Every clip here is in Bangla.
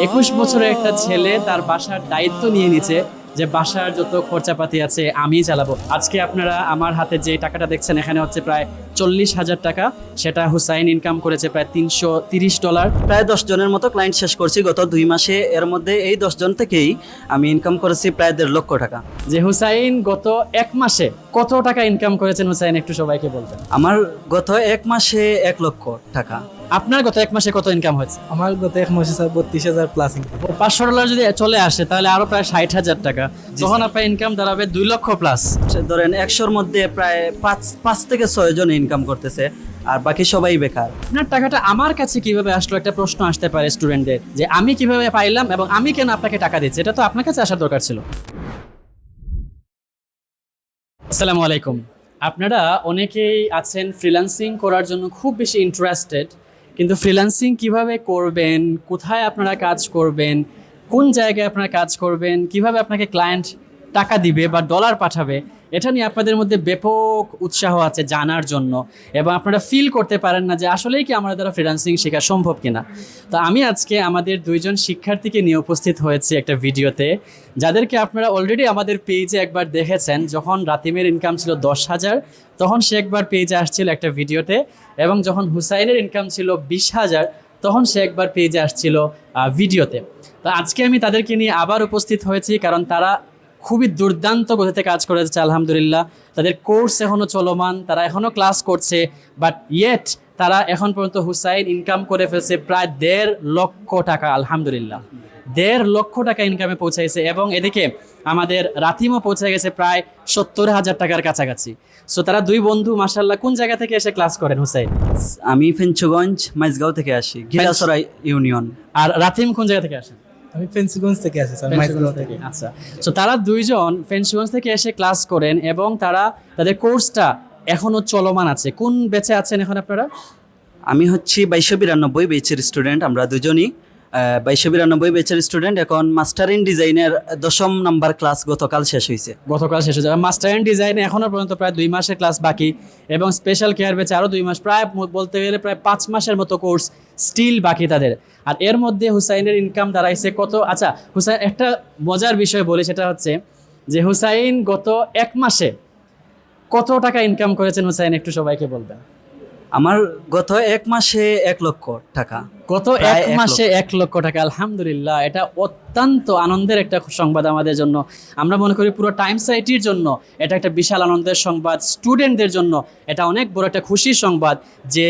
21 বছরের একটা ছেলে তার বাসার দায়িত্ব নিয়ে নিচ্ছে যে বাসার যত খরচাপাতি আছে আমি চালাবো। আজকে আপনারা আমার হাতে যে টাকাটা দেখছেন এখানে হচ্ছে প্রায় 40,000 টাকা, সেটা হুসাইন ইনকাম করেছে প্রায় $330। প্রায় 10 জনের মতো ক্লায়েন্ট শেষ করছি গত 2 মাসে। এর মধ্যে এই 10 জন থেকেই আমি ইনকাম করেছি প্রায় 1.5 লক্ষ টাকা। যে হুসাইন গত 1 মাসে কত টাকা ইনকাম করেছেন হুসাইন একটু সবাইকে বলবেন। আমার গত 1 মাসে 1 লক্ষ টাকা। আপনার গত 1 মাসে কত ইনকাম হয়েছে? আমার গত 1 মাসে স্যার 32,000 প্লাস ইনকাম। $500 যদি চলে আসে তাহলে আরো প্রায় 60,000 টাকা, তখন আপনার ইনকাম দাঁড়াবে 2 লক্ষ প্লাস। ধরেন 100-র মধ্যে প্রায় 5 থেকে 6 জন ইনকাম করতেছে, আর বাকি সবাই বেকার। আপনার টাকাটা আমার কাছে কিভাবে আসলো, একটা প্রশ্ন আসতে পারে স্টুডেন্টদের, যে আমি কিভাবে পাইলাম এবং আমি কেন আপনাকে টাকা দিচ্ছি, এটা তো আপনার কাছে আসার দরকার ছিল। আসসালামু আলাইকুম। আপনারা অনেকেই আছেন ফ্রিল্যান্সিং করার জন্য খুব বেশি ইন্টারেস্টেড, কিন্তু ফ্রিল্যান্সিং কিভাবে করবেন, কোথায় আপনারা কাজ করবেন, কোন জায়গায় আপনারা কাজ করবেন, কিভাবে আপনাকে ক্লায়েন্ট টাকা দিবে বা ডলার পাঠাবে, এটা নিয়ে আপনাদের মধ্যে ব্যাপক উৎসাহ আছে জানার জন্য, এবং আপনারা ফিল করতে পারেন না যে আসলেই কি আমাদের দ্বারা ফ্রিল্যান্সিং শেখা সম্ভব কিনা। তো আমি আজকে আমাদের 2জন শিক্ষার্থীকে নিয়ে উপস্থিত হয়েছি একটা ভিডিওতে, যাদেরকে আপনারা অলরেডি আমাদের পেজে একবার দেখেছেন। যখন রাতিমের ইনকাম ছিল 10,000, তখন সে একবার পেজে আসছিল একটা ভিডিওতে, এবং যখন হুসাইনের ইনকাম ছিল 20,000, তখন সে একবার পেজে আসছিল ভিডিওতে। তো আজকে আমি তাদেরকে নিয়ে আবার উপস্থিত হয়েছি, কারণ তারা খুবই দুর্দান্ত গতিতে কাজ করে যাচ্ছে আলহামদুলিল্লাহ। তাদের কোর্স এখনও চলমান, তারা এখনও ক্লাস করছে, বাট ইয়েট তারা এখন পর্যন্ত হুসাইন ইনকাম করে ফেলছে প্রায় 1.5 লক্ষ টাকা। আলহামদুলিল্লাহ 1.5 লক্ষ টাকা ইনকামে পৌঁছাইছে, এবং এদিকে আমাদের রাতিমও পৌঁছে গেছে প্রায় 70,000 টাকার কাছাকাছি। সো তারা 2 বন্ধু মাশাআল্লাহ। কোন জায়গা থেকে এসে ক্লাস করেন হুসাইন? আমি ফেঞ্চুগঞ্জ মাইজগাঁও থেকে আসি, গিলাসরাই ইউনিয়ন। আর রাতিম কোন জায়গা থেকে আসেন? আমি ফেন্সিগঞ্জ থেকে আসি স্যার, মাইজগাঁও থেকে। আচ্ছা, সো তারা 2জন ফেঞ্চুগঞ্জ থেকে এসে ক্লাস করেন, এবং তারা তাদের কোর্সটা এখনো চলমান আছে। কোন ব্যাচে আছেন এখন আপনারা? আমি হচ্ছি 2292 বেচের স্টুডেন্ট। আমরা দুজনই 2292 বেচের স্টুডেন্ট। এখন মাস্টার ইন ডিজাইনের 10ম নাম্বার ক্লাস গতকাল শেষ হয়েছে। গতকাল শেষ হয়ে যাবে। মাস্টার ইন ডিজাইনে এখনো পর্যন্ত প্রায় 2 মাসের ক্লাস বাকি, এবং স্পেশাল কেয়ার ব্যাচে আরও 2 মাস, প্রায় বলতে গেলে প্রায় 5 মাসের মতো কোর্স স্টিল বাকি তাদের। আর এর মধ্যে হুসাইনের ইনকাম দাঁড়াইছে কত? আচ্ছা হুসাইন, একটা মজার বিষয় বলি, সেটা হচ্ছে যে হুসাইন গত 1 মাসে কত টাকা ইনকাম করেছেন হুসাইন একটু সবাইকে বলবেন। আমার গত 1 মাসে 1 লক্ষ টাকা। গত প্রায় 1 মাসে 1 লক্ষ টাকা, আলহামদুলিল্লাহ। এটা অত্যন্ত আনন্দের একটা সংবাদ আমাদের জন্য। আমরা মনে করি পুরো টাইমস আইটির জন্য এটা একটা বিশাল আনন্দের সংবাদ, স্টুডেন্টদের জন্য এটা অনেক বড় একটা খুশির সংবাদ যে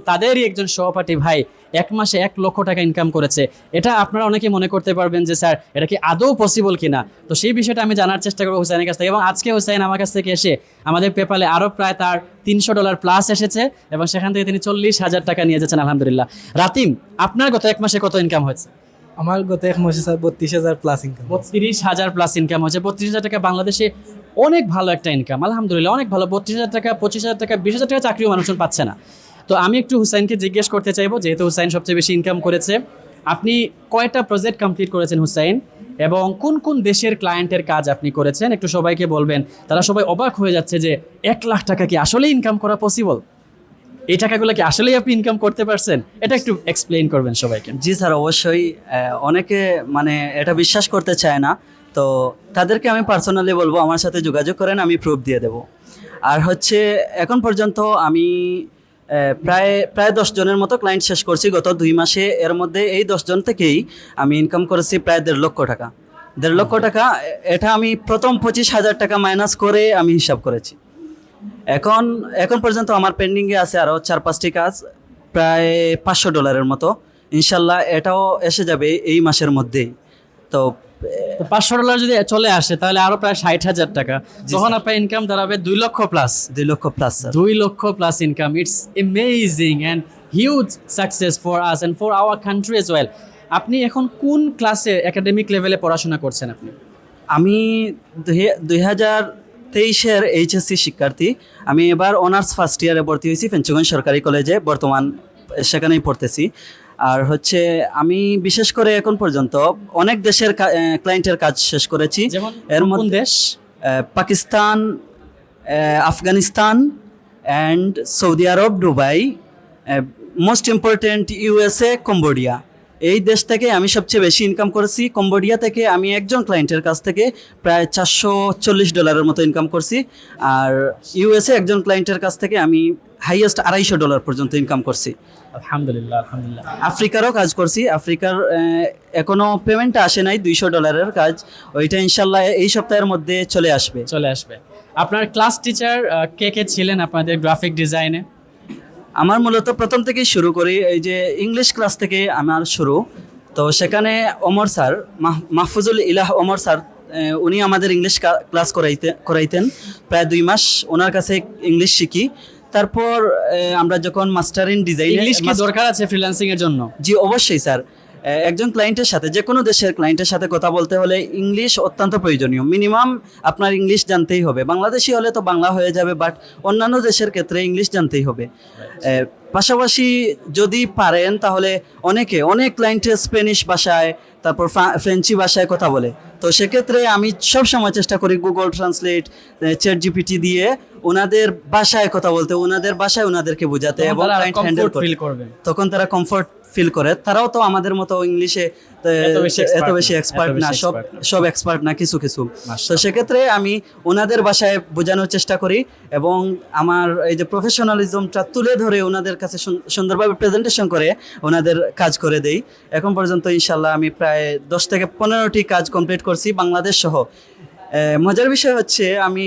তাদেরই একজন সহপাঠী ভাই 1 মাসে 1 লক্ষ টাকা ইনকাম করেছে। এটা আপনারা অনেকে মনে করতে পারবেন যে স্যার এটা কি আদৌ পসিবল কিনা। তো সেই বিষয়টা আমি জানার চেষ্টা করবো হুসাইনের কাছ থেকে, এবং আজকে হুসাইন আমার কাছ থেকে এসে আমাদের পেপালে আরও প্রায় তার $300 প্লাস এসেছে, এবং সেখান থেকে তিনি 40,000 টাকা নিয়ে যাচ্ছেন আলহামদুলিল্লাহ। রাতিম, আপনার গত 1 মাসে কত ইনকাম হয়েছে? আমার গত 1 মাসে sir 32,000 plus income. 32,000 plus income হয়েছে। 32,000 টাকা বাংলাদেশে অনেক ভালো একটা ইনকাম, আলহামদুলিল্লাহ অনেক ভালো। 32,000 টাকা, 25,000 টাকা, 20,000 টাকা চাকরিও মানুষজন পাচ্ছে না। তো আমি একটু হুসাইনকে জিজ্ঞেস করতে চাইবো, যেহেতু হুসাইন সবচেয়ে বেশি ইনকাম করেছে, আপনি কয়টা প্রজেক্ট কমপ্লিট করেছেন হুসাইন, এবং কোন কোন দেশের ক্লায়েন্টের কাজ আপনি করেছেন একটু সবাইকে বলবেন। তারা সবাই অবাক হয়ে যাচ্ছে যে 1 লাখ টাকা কি আসলেই ইনকাম করা পসিবল, এই টাকাগুলো কি আসলেই আপনি ইনকাম করতে পারছেন, এটা একটু এক্সপ্লেইন করবেন সবাইকে। জি স্যার, অবশ্যই। অনেকে এটা বিশ্বাস করতে চায় না, তো তাদেরকে আমি পার্সোনালি বলবো আমার সাথে যোগাযোগ করেন, আমি প্রুফ দিয়ে দেব। আর হচ্ছে এখন পর্যন্ত আমি প্রায় 10 জনের মতো ক্লায়েন্ট শেষ করছি গত 2 মাসে। এর মধ্যে এই 10 জন থেকেই আমি ইনকাম করেছি প্রায় 1.5 লক্ষ টাকা। 1.5 লক্ষ টাকা, এটা আমি প্রথম 25,000 টাকা মাইনাস করে আমি হিসাব করেছি। এখন পর্যন্ত আমার পেন্ডিংয়ে আছে আরও 4-5টি কাজ, প্রায় $500 মতো। ইনশাল্লাহ এটাও এসে যাবে এই মাসের মধ্যেই। তো $500 যদি চলে আসে তাহলে আরো প্রায় 60,000 টাকা, তখন আপনার ইনকাম দাঁড়াবে 2 লক্ষ প্লাস। 2 লক্ষ প্লাস স্যার। 2 লক্ষ plus income, it's amazing and huge success for us and for our country as well. আপনি এখন কোন ক্লাসে, একাডেমিক লেভেলে পড়াশোনা করছেন আপনি? আমি 2023-এর এইচএসসি শিক্ষার্থী। আমি এবার অনার্স ফার্স্ট ইয়ারে ভর্তি হয়েছি ফেঞ্চুগঞ্জ সরকারি কলেজে, বর্তমান সেখানেই পড়তেছি। আর হচ্ছে আমি বিশেষ করে এখন পর্যন্ত অনেক দেশের ক্লায়েন্টের কাজ শেষ করেছি। এর মধ্যে দেশ Pakistan, Afghanistan and Saudi Arab, Dubai, most important USA, Cambodia. এই দেশ থেকে আমি সবচেয়ে বেশি ইনকাম করেছি। কম্বোডিয়া থেকে আমি একজন ক্লায়েন্টের কাছ থেকে প্রায় $440 মতো ইনকাম করছি। আর ইউএসএ একজন ক্লায়েন্টের কাছ থেকে আমি হাইয়েস্ট $250 পর্যন্ত ইনকাম করছি। আলহামদুলিল্লাহ, আলহামদুলিল্লাহ। আফ্রিকারও কাজ করছি। আফ্রিকার এখনো পেমেন্টটা আসে নাই, $200 কাজ। ওইটা ইনশাল্লাহ এই সপ্তাহের মধ্যে চলে আসবে। চলে আসবে। আপনার ক্লাস টিচার কে কে ছিলেন আপনাদের গ্রাফিক ডিজাইনে? আমার মূলত প্রথম থেকেই শুরু করি, এই যে ইংলিশ ক্লাস থেকে আমার শুরু। তো সেখানে ওমর স্যার, মাহফুজুল ইলাহ ওমর স্যার, উনি আমাদের ইংলিশ ক্লাস করাইতেন প্রায় 2 মাস। ওনার কাছে ইংলিশ শিখি। তারপর আমরা যখন মাস্টার ইন ডিজাইন। ইংলিশ কি দরকার আছে ফ্রিল্যান্সিং এর জন্য? জি অবশ্যই স্যার। একজন ক্লায়েন্টের সাথে, যে কোনো দেশের ক্লায়েন্টের সাথে কথা বলতে হলে ইংলিশ অত্যন্ত প্রয়োজনীয়। মিনিমাম আপনার ইংলিশ জানতেই হবে। বাংলাদেশি হলে তো বাংলা হয়ে যাবে, বাট অন্যান্য দেশের ক্ষেত্রে ইংলিশ জানতেই হবে। পাশাপাশি যদি পারেন তাহলে অনেক ক্লায়েন্টে স্প্যানিশ ভাষায়, তারপর ফ্রেঞ্চি ভাষায় কথা বলে। তো সেক্ষেত্রে আমি সব সময় চেষ্টা করি গুগল ট্রান্সলেট, চ্যাট জিপিটি দিয়ে ওনাদের ভাষায় কথা বলতে, ওনাদের ভাষায় ওনাদেরকে বোঝাতে, এবং ক্লায়েন্ট হ্যান্ডেল করতে। তখন তারা কমফোর্ট ফিল করে। তারাও তো আমাদের মতো ইংলিশে এত বেশি এক্সপার্ট না, সব এক্সপার্ট না, কিছু কিছু। তো সেক্ষেত্রে আমি ওনাদের ভাষায় বোঝানোর চেষ্টা করি, এবং আমার এই যে প্রফেশনালিজমটা তুলে ধরে ওনাদের কাছে সুন্দরভাবে প্রেজেন্টেশন করে ওনাদের কাজ করে দেই। এখন পর্যন্ত ইনশাল্লাহ আমি প্রায় 10 থেকে 15টি কাজ কমপ্লিট করছি, বাংলাদেশ সহ। মজার বিষয় হচ্ছে আমি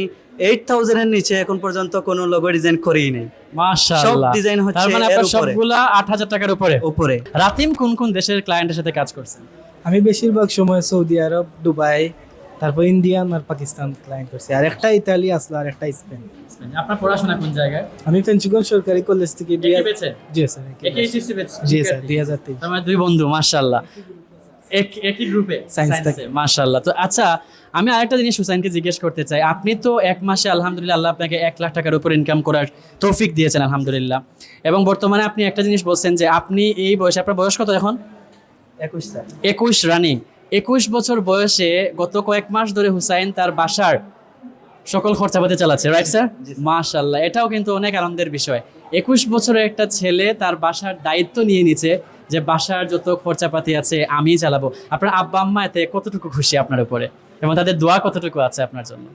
8000 এর নিচে এখন পর্যন্ত কোনো লোগো ডিজাইন করিই নাই। মাশাআল্লাহ। সব ডিজাইন হচ্ছে তার মানে এর আপনার উপরে। সবগুলা 8000 টাকার উপরে। রাতিম কোন কোন দেশের ক্লায়েন্টের সাথে কাজ করছেন? আমি বেশিরভাগ সময় সৌদি আরব, দুবাই, তারপর ইন্ডিয়ান আর পাকিস্তান ক্লায়েন্ট করছি। আর একটা ইতালি আসলো, আর একটা স্পেন। আপনার পড়াশোনা কোন জায়গায়? আমি ফেঞ্চুগঞ্জ সরকারি কলেজ থেকে জি স্যার, জি স্যার 2023। তোমার 2 বন্ধু, মাশাআল্লাহ, একই গ্রুপে Science সায়েন্সে, মাশাআল্লাহ। তো আচ্ছা, আমি আরেকটা জিনিস হুসাইনকে জিজ্ঞেস করতে চাই। আপনি তো 1 মাসে আলহামদুলিল্লাহ আল্লাহ আপনাকে 1 লাখ টাকার উপর ইনকাম করার তৌফিক দিয়েছেন আলহামদুলিল্লাহ। এবং বর্তমানে আপনি একটা জিনিস বলছেন যে আপনি এই বয়সে, আপনার বয়স কত এখন? 21 স্যার। 21 রানিং। 21 বছর বয়সে গত কয়েক মাস ধরে হুসাইন তার বাসার সকল খরচাপাতি চালাচ্ছে, রাইট স্যার? মাশাআল্লাহ, এটাও কিন্তু অনেক আনন্দের বিষয়। 21 বছরের একটা ছেলে তার বাসার দায়িত্ব নিয়ে নিচ্ছে, যে বাসার যত খরচাপাতি আছে আমি চালাবো। আপনার আব্বা আম্মা এতে কতটুকু খুশি আপনার উপরে, এবং তাদের দোয়া কতটুকু আছে আপনার জন্য?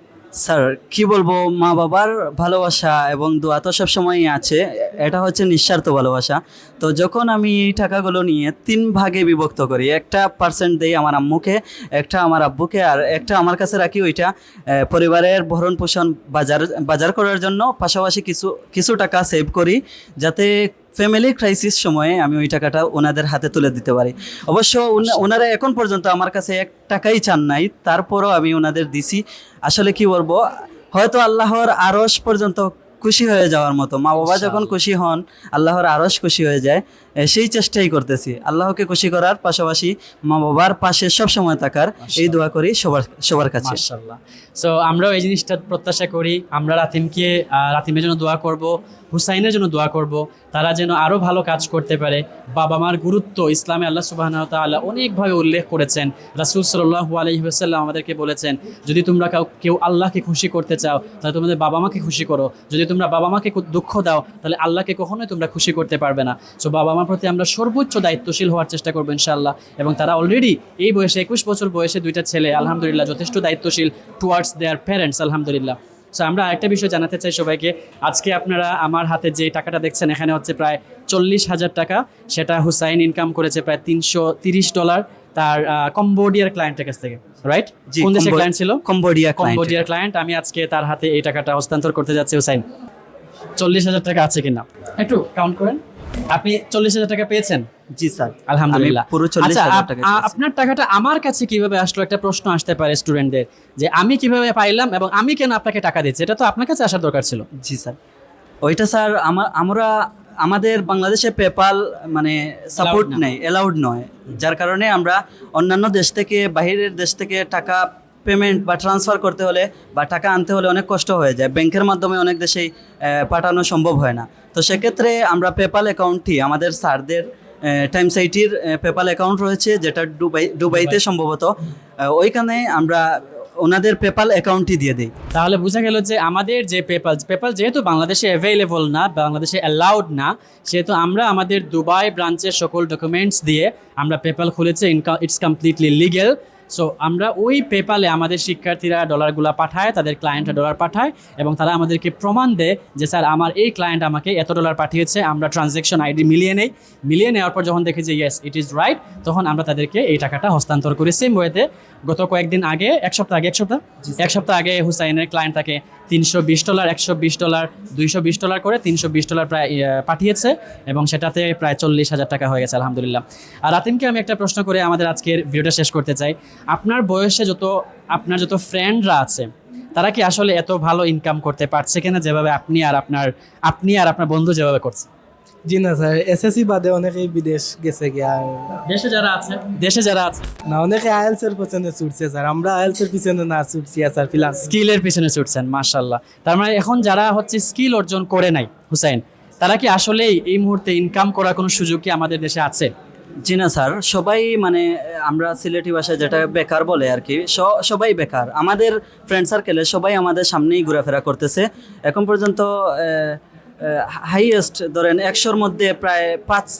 স্যার কি বলবো, মা বাবার ভালোবাসা এবং দোয়া তো সবসময়ই আছে। এটা হচ্ছে নিঃস্বার্থ ভালোবাসা। তো যখন আমি এই টাকাগুলো নিয়ে 3 ভাগে বিভক্ত করি, 1% দেই আমার আম্মুকে, একটা আমার আব্বুকে, আর একটা আমার কাছে রাখি, ওইটা পরিবারের ভরণ পোষণ বাজার করার জন্য। পাশাপাশি কিছু টাকা সেভ করি, যাতে ফ্যামিলি ক্রাইসিস সময়ে আমি ওই টাকাটা ওনাদের হাতে তুলে দিতে পারি। অবশ্য ওনারা এখন পর্যন্ত আমার কাছে 1 টাকাই চান নাই, তারপরও আমি ওনাদের দিছি। আসলে কি বলবো, হয়তো আল্লাহর আরশ পর্যন্ত খুশি হয়ে যাওয়ার মতো। মা বাবা যখন খুশি হন, আল্লাহর আরশ খুশি হয়ে যায়। সেই চেষ্টাই করতেছি আল্লাহকে খুশি করার, পাশাপাশি মা বাবার পাশে সব সময় থাকার, এই দোয়া করি সবার কাছে। মাশাআল্লাহ। সো আমরাও এই জিনিসটা প্রত্যাশা করি। আমরা রাতিমের জন্য দোয়া করব, হুসাইনের জন্য দোয়া করব, তারা যেন আরও ভালো কাজ করতে পারে। বাবা মার গুরুত্ব ইসলামে আল্লাহ সুবহানাহু ওয়া তাআলা অনেকভাবে উল্লেখ করেছেন। রাসূল সাল্লাল্লাহু আলাইহি ওয়াসাল্লাম আমাদেরকে বলেছেন, যদি তোমরা কেউ আল্লাহকে খুশি করতে চাও তাহলে তোমাদের বাবা মাকে খুশি করো। যদি তোমরা বাবা মাকে দুঃখ দাও তাহলে আল্লাহকে কখনোই তোমরা খুশি করতে পারবে না। সো বাবা মার প্রতি আমরা সর্বোচ্চ দায়িত্বশীল হওয়ার চেষ্টা করবো ইনশাআল্লাহ। এবং তারা অলরেডি এই বয়সে 21 বছর বয়সে 2টা ছেলে আলহামদুলিল্লাহ যথেষ্ট দায়িত্বশীল টুয়ার্ডস দেয়ার প্যারেন্টস আলহামদুলিল্লাহ। সো আমরা আরেকটা বিষয় জানাতে চাই সবাইকে। আজকে আপনারা আমার হাতে যে টাকাটা দেখছেন, এখানে হচ্ছে প্রায় 40,000 টাকা। সেটা হুসাইন ইনকাম করেছে প্রায় $330 তার কম্বোডিয়ার ক্লায়েন্টের কাছ থেকে, রাইট? কোন দেশের ক্লায়েন্ট ছিল? কম্বোডিয়ার ক্লায়েন্ট। আমি আজকে তার হাতে এই টাকাটা হস্তান্তর করতে যাচ্ছি। হুসাইন, 40,000 টাকা আছে কিনা একটু কাউন্ট করেন। আপনি 40,000 টাকা পেয়েছেন? জি স্যার, আলহামদুলিল্লাহ। পুরো 40,000 টাকা। আপনার টাকাটা আমার কাছে কিভাবে আসলো, একটা প্রশ্ন আসতে পারে স্টুডেন্টদের, যে আমি কিভাবে পাইলাম এবং আমি কেন আপনাকে টাকা দিচ্ছি? এটা তো আপনার কাছে আসার দরকার ছিল। জি স্যার, ওইটা স্যার আমাদের বাংলাদেশে পেপাল মানে সাপোর্ট নেই, অ্যালাউড নয়। যার কারণে আমরা অন্যান্য দেশ থেকে, বাইরের দেশ থেকে টাকা পেমেন্ট বা ট্রান্সফার করতে হলে বা টাকা আনতে হলে অনেক কষ্ট হয়ে যায়। ব্যাংকের মাধ্যমে অনেক দেশেই পাঠানো সম্ভব হয় না। তো সেক্ষেত্রে আমরা পেপাল অ্যাকাউন্টটি, আমাদের স্যারদের টাইমস আইটির পেপাল অ্যাকাউন্ট রয়েছে, যেটা দুবাইতে সম্ভবত। ওইখানে আমরা ওনাদের পেপাল অ্যাকাউন্টই দিয়ে দিই। তাহলে বোঝা গেল যে আমাদের যে পেপাল যেহেতু বাংলাদেশে অ্যাভেলেবল না, বাংলাদেশে অ্যালাউড না, সেহেতু আমরা আমাদের দুবাই ব্রাঞ্চের সকল ডকুমেন্টস দিয়ে আমরা পেপাল খুলেছি। It's completely legal. সো আমরা ওই পেপালে আমাদের শিক্ষার্থীরা ডলারগুলো পাঠায়, তাদের ক্লায়েন্টরা ডলার পাঠায় এবং তারা আমাদেরকে প্রমাণ দেয় যে স্যার আমার এই ক্লায়েন্ট আমাকে এত ডলার পাঠিয়েছে। আমরা ট্রানজ্যাকশন আইডি মিলিয়ে নেওয়ার পর যখন দেখি যে ইয়েস ইট ইজ রাইট, তখন আমরা তাদেরকে এই টাকাটা হস্তান্তর করি। সেম ওয়েতে গত কয়েকদিন আগে এক সপ্তাহ আগে হুসাইনের ক্লায়েন্ট তাকে $320, $120, $220 করে $320 প্রায় পাঠিয়েছে এবং সেটাতে প্রায় 40,000 টাকা হয়ে গেছে আলহামদুলিল্লাহ। আর রাতিমকে আমি একটা প্রশ্ন করে আমাদের আজকের ভিডিওটা শেষ করতে চাই। আপনার বয়সে আপনার যত ফ্রেন্ডরা আছে তারা কি আসলে এত ভালো ইনকাম করতে পারছে কিনা যেভাবে আপনি আর আপনার বন্ধু যেভাবে করছে? জি না স্যার, এসএসসি বাদে অনেকেই বিদেশ গেছে গিয়া। দেশে যারা আছে না, অনেকে আইএলস এর পিছনে ছুটছে স্যার, আমরা আইএলস এর পিছনে না ছুটছি স্যার, ফ্রিল্যান্স স্কিলের পিছনে ছুটছেন, মাশাআল্লাহ। তার মানে এখন যারা হচ্ছে স্কিল অর্জন করে নাই হুসাইন, তারা কি আসলেই এই মুহূর্তে ইনকাম করার কোনো সুযোগ কি আমাদের দেশে আছে? জি না স্যার, সবাই মানে আমরা সিলেটি ভাষায় যেটা বেকার বলে আর কি, সবাই বেকার। আমাদের ফ্রেন্ড সার্কেলে সবাই আমাদের সামনেই ঘোরাফেরা করতেছে। এখন পর্যন্ত হাইয়েস্ট ধরেন 100-র মধ্যে প্রায়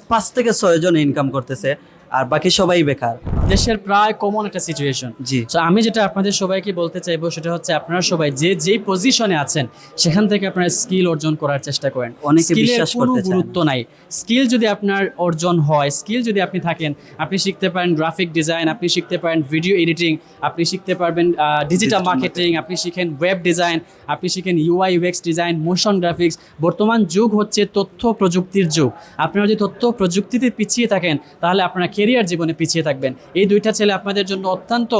5 থেকে 6 জন ইনকাম করতেছে, আর বাকি সবাই বেকার। দেশের প্রায় কমন একটা সিচুয়েশন। জি। তো আমি যেটা আপনাদের সবাইকে বলতে চাইবো সেটা হচ্ছে আপনারা সবাই যেই পজিশনে আছেন সেখান থেকে আপনারা স্কিল অর্জন করার চেষ্টা করেন। অনেকে স্কিলের বিশ্বাস কোনো করতে চায় না। গুরুত্ব নাই। স্কিল যদি আপনার অর্জন হয়, স্কিল যদি আপনি থাকেন, আপনি শিখতে পারেন গ্রাফিক ডিজাইন, আপনি শিখতে পারেন ভিডিও এডিটিং, আপনি শিখতে পারবেন ডিজিটাল মার্কেটিং, আপনি শিখেন ওয়েব ডিজাইন, আপনি শিখেন UI UX design, motion graphics. বর্তমান যুগ হচ্ছে তথ্য প্রযুক্তির যুগ। আপনারা যদি তথ্য প্রযুক্তিতে পিছিয়ে থাকেন তাহলে আপনারা কেরিয়ার জীবনে পিছিয়ে থাকবেন। এই দুইটা ছেলে আপনাদের জন্য অত্যন্ত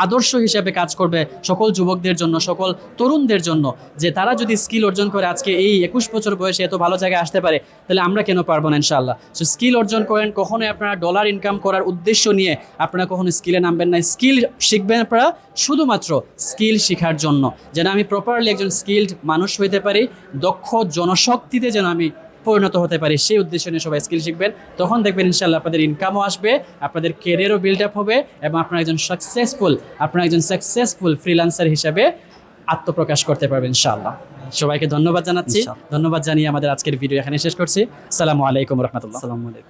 আদর্শ হিসেবে কাজ করবে, সকল যুবকদের জন্য, সকল তরুণদের জন্য, যে তারা যদি স্কিল অর্জন করে আজকে এই 21 বছর বয়সে এত ভালো জায়গায় আসতে পারে, তাহলে আমরা কেন পারবো না ইনশাআল্লাহ। সো স্কিল অর্জন করেন। কখনোই আপনারা ডলার ইনকাম করার উদ্দেশ্য নিয়ে আপনারা কখনো স্কিলে নামবেন না। স্কিল শিখবেন আপনারা শুধুমাত্র স্কিল শেখার জন্য, যেন আমি প্রপারলি একজন স্কিলড মানুষ হইতে পারি, দক্ষ জনশক্তিতে যেন আমি পরিণত হতে পারি, সেই উদ্দেশ্য নিয়ে সবাই স্কিল শিখবেন। তখন দেখবেন ইনশাআল্লাহ আপনাদের ইনকামও আসবে, আপনাদের ক্যারিয়ারও বিল্ড আপ হবে এবং আপনারা একজন সাকসেসফুল ফ্রিল্যান্সার হিসেবে আত্মপ্রকাশ করতে পারবেন ইনশাআল্লাহ। সবাইকে ধন্যবাদ জানাচ্ছি। ইনশাআল্লাহ। ধন্যবাদ জানিয়ে আমাদের আজকের ভিডিও এখানে শেষ করছি। আসসালামু আলাইকুম রহমতুল্লাহ। আসসালামু আলাইকুম।